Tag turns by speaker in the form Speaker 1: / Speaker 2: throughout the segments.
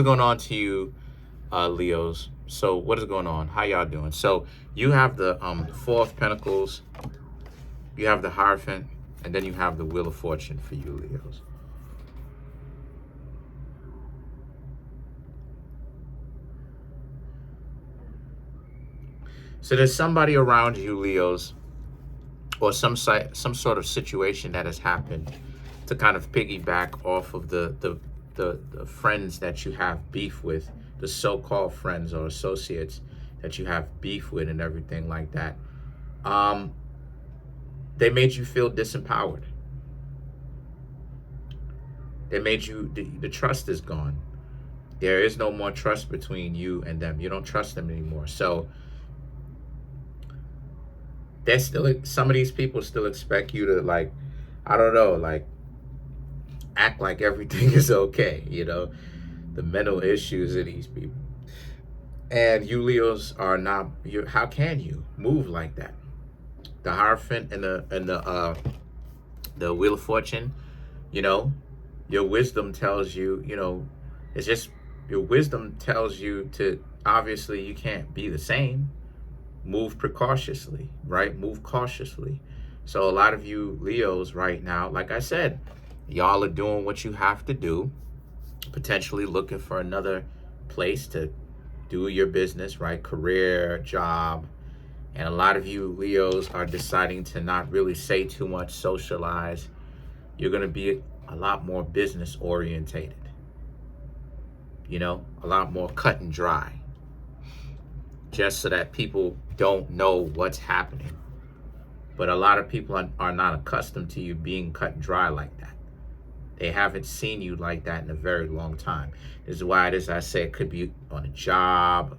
Speaker 1: What's going on to you, Leos? So what is going on? How y'all doing? So you have the Four of Pentacles, you have the Hierophant, and then you have the Wheel of Fortune for you, Leos. So there's somebody around you, Leos, or some sort of situation that has happened to kind of piggyback off of the friends that you have beef with, the so-called friends or associates that you have beef with and everything like that. They made you feel disempowered. They made you, the trust is gone. There is no more trust between you and them. You don't trust them anymore. So there's still, some of these people still expect you to, like, I don't know, like, act like everything is okay, the mental issues of these people. And you Leos are not, how can you move like that? The Hierophant and the Wheel of Fortune, your wisdom tells you, it's just, your wisdom tells you to, obviously you can't be the same. Move precautiously, right? Move cautiously. So a lot of you Leos right now, like I said, y'all are doing what you have to do, potentially looking for another place to do your business, right? Career, job. And a lot of you Leos are deciding to not really say too much, socialize. You're going to be a lot more business orientated, a lot more cut and dry, just so that people don't know what's happening. But a lot of people are not accustomed to you being cut and dry like that. They haven't seen you like that in a very long time. This is why I say it could be on a job,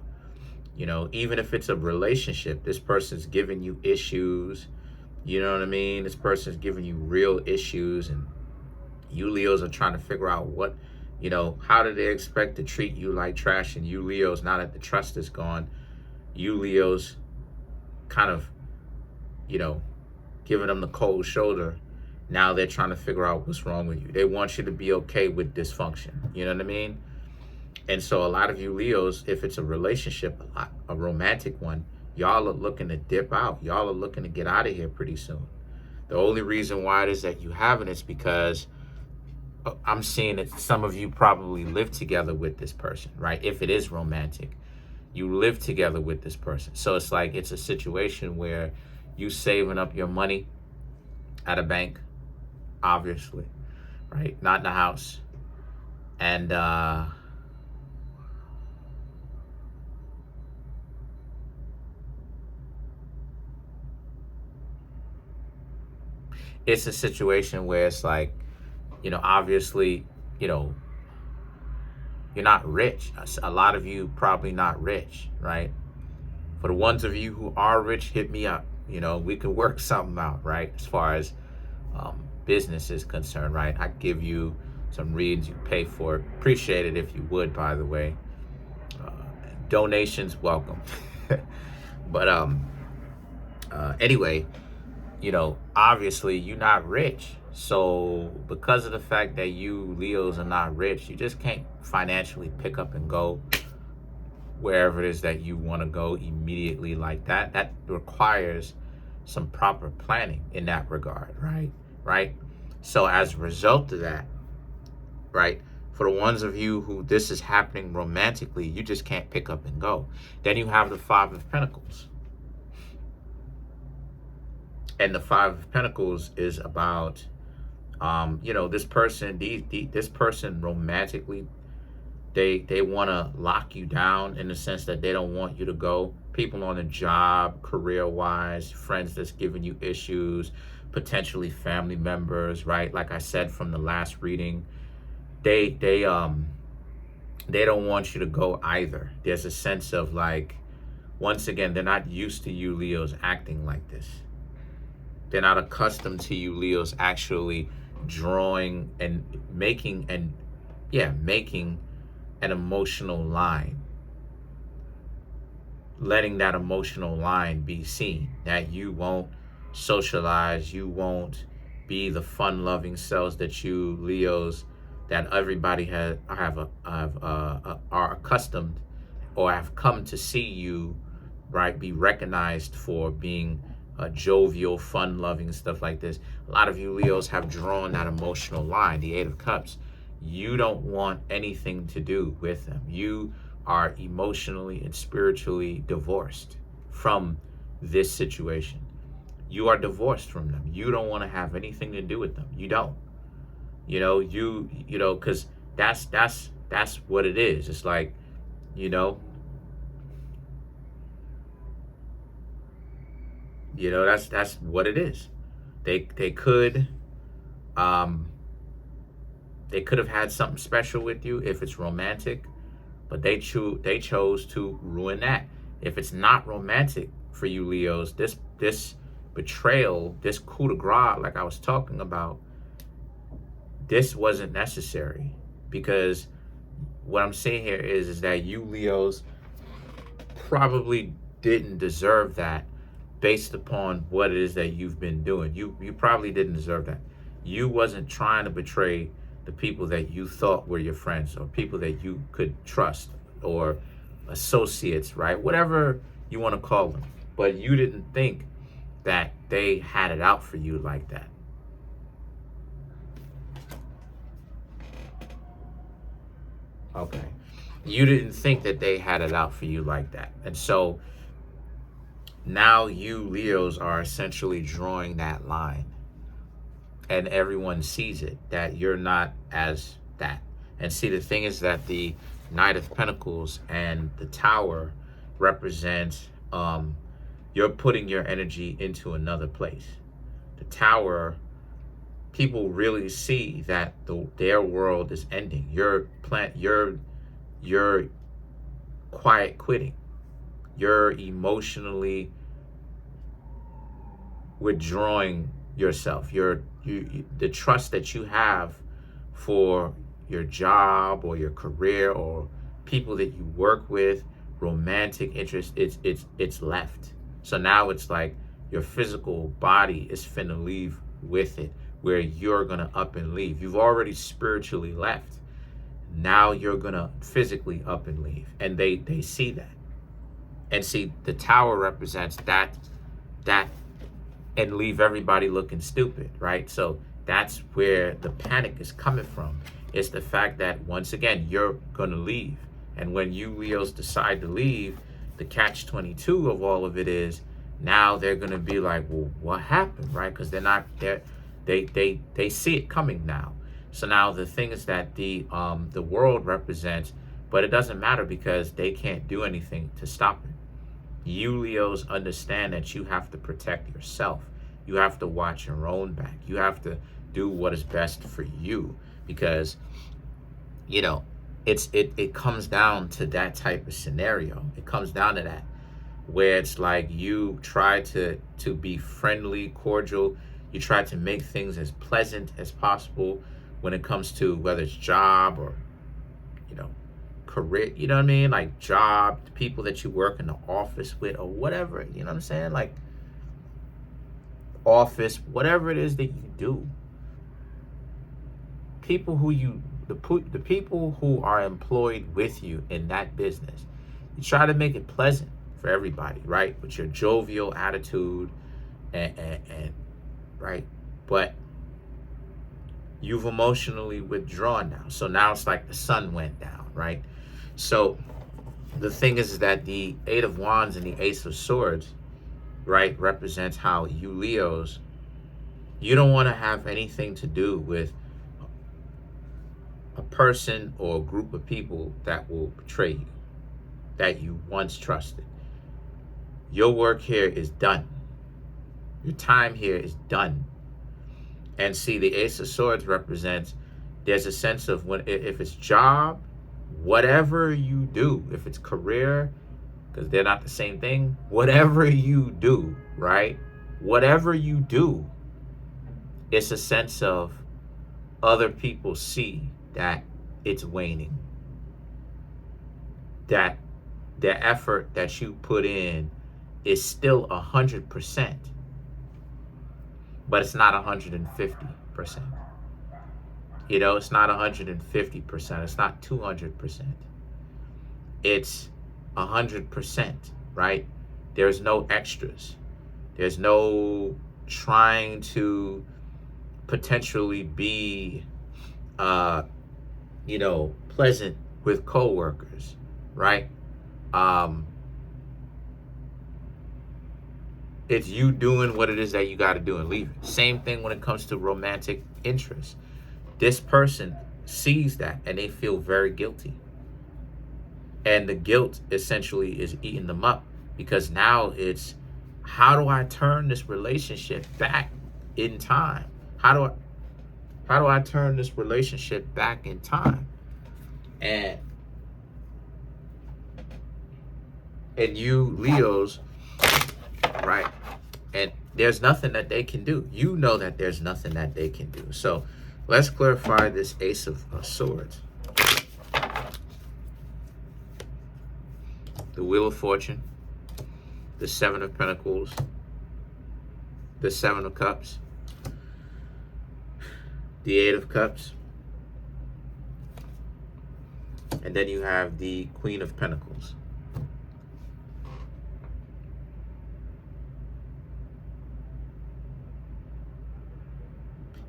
Speaker 1: even if it's a relationship. This person's giving you issues, you know what I mean? This person's giving you real issues, and you Leos are trying to figure out what, how do they expect to treat you like trash? And you Leos, now that the trust is gone, you Leos kind of, giving them the cold shoulder. Now they're trying to figure out what's wrong with you. They want you to be okay with dysfunction. You know what I mean? And so a lot of you Leos, if it's a relationship, a romantic one, y'all are looking to dip out. Y'all are looking to get out of here pretty soon. The only reason why it is that you haven't is because I'm seeing that some of you probably live together with this person, right? If it is romantic, you live together with this person. So it's like, it's a situation where you saving up your money at a bank, obviously, right? Not in a house. And it's a situation where it's like, obviously, you're not rich. A lot of you probably not rich, right? For the ones of you who are rich, hit me up. We can work something out, right? As far as business is concerned, right? I give you some reads, you pay for it. Appreciate it if you would, by the way. Donations welcome. But anyway, obviously you're not rich. So because of the fact that you Leos are not rich, you just can't financially pick up and go wherever it is that you want to go immediately like that. That requires some proper planning in that regard, right? So as a result of that, right, for the ones of you who this is happening romantically, you just can't pick up and go. Then you have the Five of Pentacles. And the Five of Pentacles is about, this person, this person romantically, they want to lock you down in the sense that they don't want you to go. People on the job, career-wise, friends that's giving you issues, potentially family members, right? Like I said from the last reading, they don't want you to go either. There's a sense of, like, once again, they're not used to you Leos acting like this. They're not accustomed to you Leos actually drawing and making an emotional line, letting that emotional line be seen, that you won't socialize, you won't be the fun-loving selves that you Leos that everybody are accustomed or have come to see you, right, be recognized for being jovial, fun-loving, stuff like this. A lot of you Leos have drawn that emotional line, the Eight of Cups. You don't want anything to do with them. You are emotionally and spiritually divorced from this situation. You are divorced from them. You don't want to have anything to do with them. You don't. Because that's what it is. It's like, that's what it is. They could have had something special with you if it's romantic, but they chose to ruin that. If it's not romantic for you Leos, this betrayal, this coup de grace, like I was talking about, this wasn't necessary, because what I'm saying here is that you Leos probably didn't deserve that based upon what it is that you've been doing. You probably didn't deserve that. You wasn't trying to betray the people that you thought were your friends or people that you could trust or associates, right? Whatever you want to call them. But you didn't think that they had it out for you like that. Okay. You didn't think that they had it out for you like that. And so now you Leos are essentially drawing that line. And everyone sees it, that you're not as that. And see, the thing is that the Knight of Pentacles and the Tower represent you're putting your energy into another place. The Tower, people really see that their world is ending. You're quiet quitting. You're emotionally withdrawing yourself. The trust that you have for your job or your career or people that you work with, romantic interest, it's left. So now it's like your physical body is finna leave with it, where you're gonna up and leave. You've already spiritually left. Now you're gonna physically up and leave. And they see that. And see, the Tower represents that and leave everybody looking stupid, right? So that's where the panic is coming from. It's the fact that, once again, you're gonna leave. And when you Leos decide to leave, the catch-22 of all of it is, now they're gonna be like, well, what happened, right? Because they see it coming now. So now the thing is that the world represents, but it doesn't matter because they can't do anything to stop it. You Leos understand that you have to protect yourself. You have to watch your own back. You have to do what is best for you, because it comes down to that type of scenario. It comes down to that, where it's like you try to be friendly, cordial. You try to make things as pleasant as possible when it comes to whether it's job or career, you know what I mean? Like job, the people that you work in the office with or whatever, you know what I'm saying? Like office, whatever it is that you do. The people who are employed with you in that business, you try to make it pleasant for everybody, right? With your jovial attitude and right? But you've emotionally withdrawn now. So now it's like the sun went down, right? So the thing is that the Eight of Wands and the Ace of Swords, right, represents how you Leos, you don't want to have anything to do with a person or a group of people that will betray you, that you once trusted. Your work here is done. Your time here is done. And see, the Ace of Swords represents, there's a sense of if it's job, whatever you do, if it's career, because they're not the same thing, whatever you do, right? Whatever you do, it's a sense of other people see that it's waning. That the effort that you put in is still 100%, but it's not 150%. You know, it's not 150%. It's not 200%. It's 100%, right? There's no extras. There's no trying to potentially be, pleasant with coworkers, right? Um, it's you doing what it is that you got to do and leaving. Same thing when it comes to romantic interest. This person sees that and they feel very guilty. And the guilt essentially is eating them up, because now it's, how do I turn this relationship back in time? How do I turn this relationship back in time? And you Leos, right? And there's nothing that they can do. You know that there's nothing that they can do. So let's clarify this Ace of Swords. The Wheel of Fortune, the Seven of Pentacles, the Seven of Cups, the Eight of Cups, and then you have the Queen of Pentacles.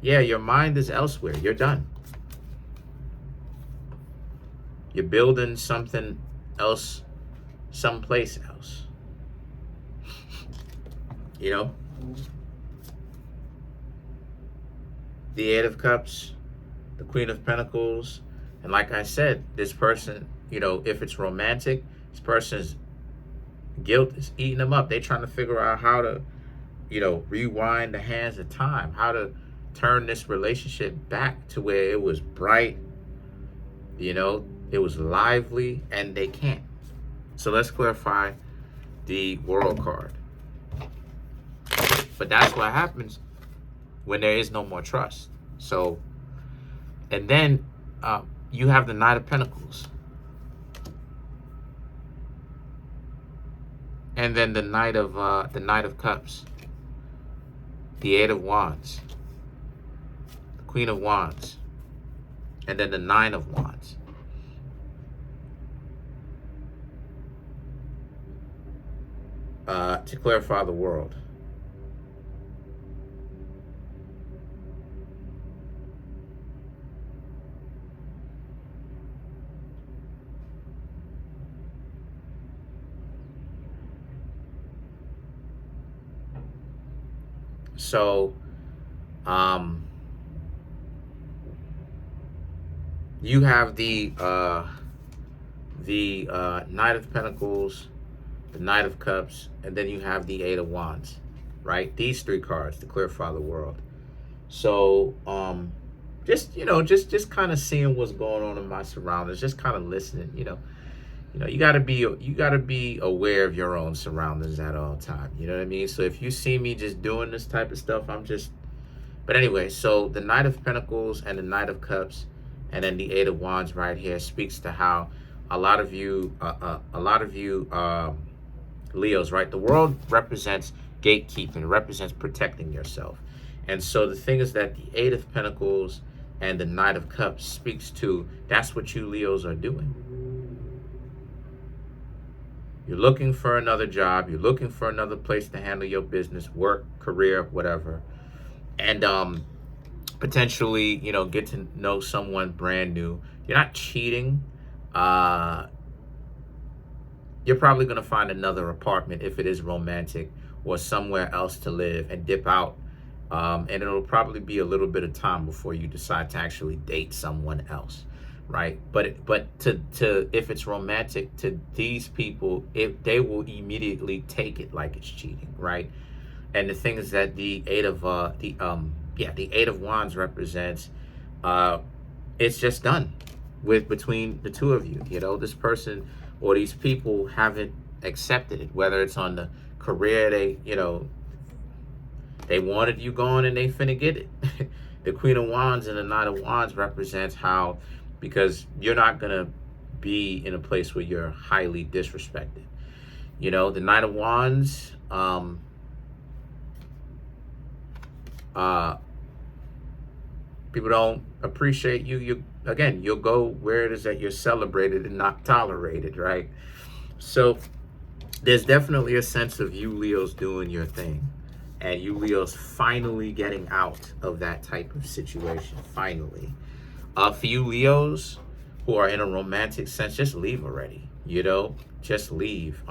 Speaker 1: Yeah, your mind is elsewhere. You're done. You're building something else someplace else. You know? The Eight of Cups, the Queen of Pentacles, and like I said, this person, if it's romantic, this person's guilt is eating them up. They're trying to figure out how to, rewind the hands of time, how to turn this relationship back to where it was bright, it was lively, and they can't. So let's clarify the World card. But that's what happens when there is no more trust. So, and then you have the Knight of Pentacles. And then the Knight of Cups. The Eight of Wands. The Queen of Wands. And then the Nine of Wands. To clarify the World. So, you have the Knight of Pentacles, the Knight of Cups, and then you have the Eight of Wands, right? These three cards to clarify the World. So, just kind of seeing what's going on in my surroundings, just kind of listening, you gotta be aware of your own surroundings at all times. You know what I mean? So if you see me just doing this type of stuff, but anyway, so the Knight of Pentacles and the Knight of Cups, and then the Eight of Wands right here speaks to how a lot of you Leos, right? The World represents gatekeeping, it represents protecting yourself. And so the thing is that the Eight of Pentacles and the Knight of Cups speaks to, that's what you Leos are doing. You're looking for another job. You're looking for another place to handle your business, work, career, whatever. And potentially, get to know someone brand new. You're not cheating. You're probably going to find another apartment if it is romantic, or somewhere else to live and dip out. And it'll probably be a little bit of time before you decide to actually date someone else. Right, but to if it's romantic, to these people, they will immediately take it like it's cheating, right? And the thing is that the Eight of Wands represents it's just done between the two of you. This person or these people haven't accepted it, whether it's on the career, they wanted you gone and they finna get it. The Queen of Wands and the Knight of Wands represents how, because you're not going to be in a place where you're highly disrespected. The Knight of Wands, People don't appreciate you. You'll go where it is that you're celebrated and not tolerated, right? So there's definitely a sense of you Leos doing your thing, and you Leos finally getting out of that type of situation. Finally, for you Leos who are in a romantic sense, just leave already. Just leave.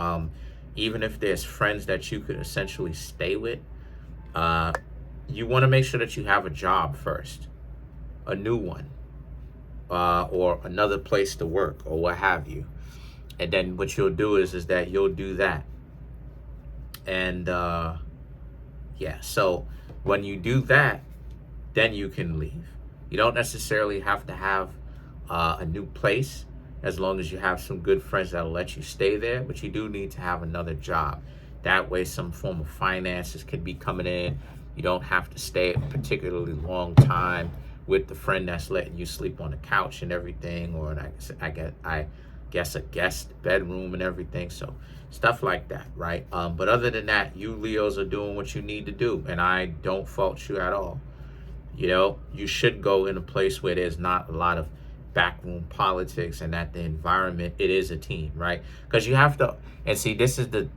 Speaker 1: Even if there's friends that you could essentially stay with, you want to make sure that you have a job first, a new one, or another place to work, or what have you. And then what you'll do is that you'll do that. And yeah, so when you do that, then you can leave. You don't necessarily have to have a new place, as long as you have some good friends that'll let you stay there. But you do need to have another job. That way some form of finances can be coming in. You don't have to stay a particularly long time with the friend that's letting you sleep on the couch and everything, or I guess a guest bedroom and everything. So stuff like that, right? But other than that, you Leos are doing what you need to do, and I don't fault you at all. You should go in a place where there's not a lot of backroom politics, and that the environment, it is a team, right? Because you have to, and see, this is the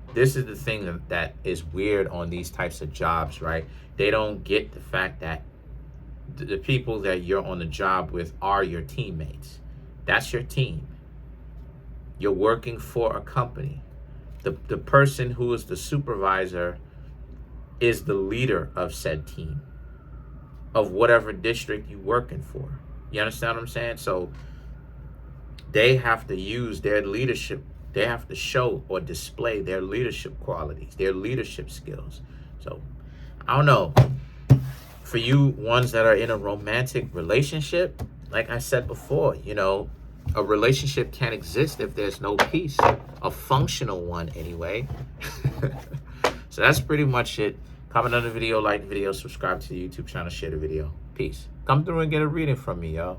Speaker 1: thing that is weird on these types of jobs, right? They don't get the fact that the people that you're on the job with are your teammates. That's your team. You're working for a company. The person who is the supervisor is the leader of said team, of whatever district you're working for. You understand what I'm saying? So they have to use their leadership. They have to show or display their leadership qualities, their leadership skills. So I don't know. For you ones that are in a romantic relationship, like I said before, a relationship can't exist if there's no peace. A functional one, anyway. So that's pretty much it. Comment on the video, like the video, subscribe to the YouTube channel, share the video. Peace. Come through and get a reading from me, y'all.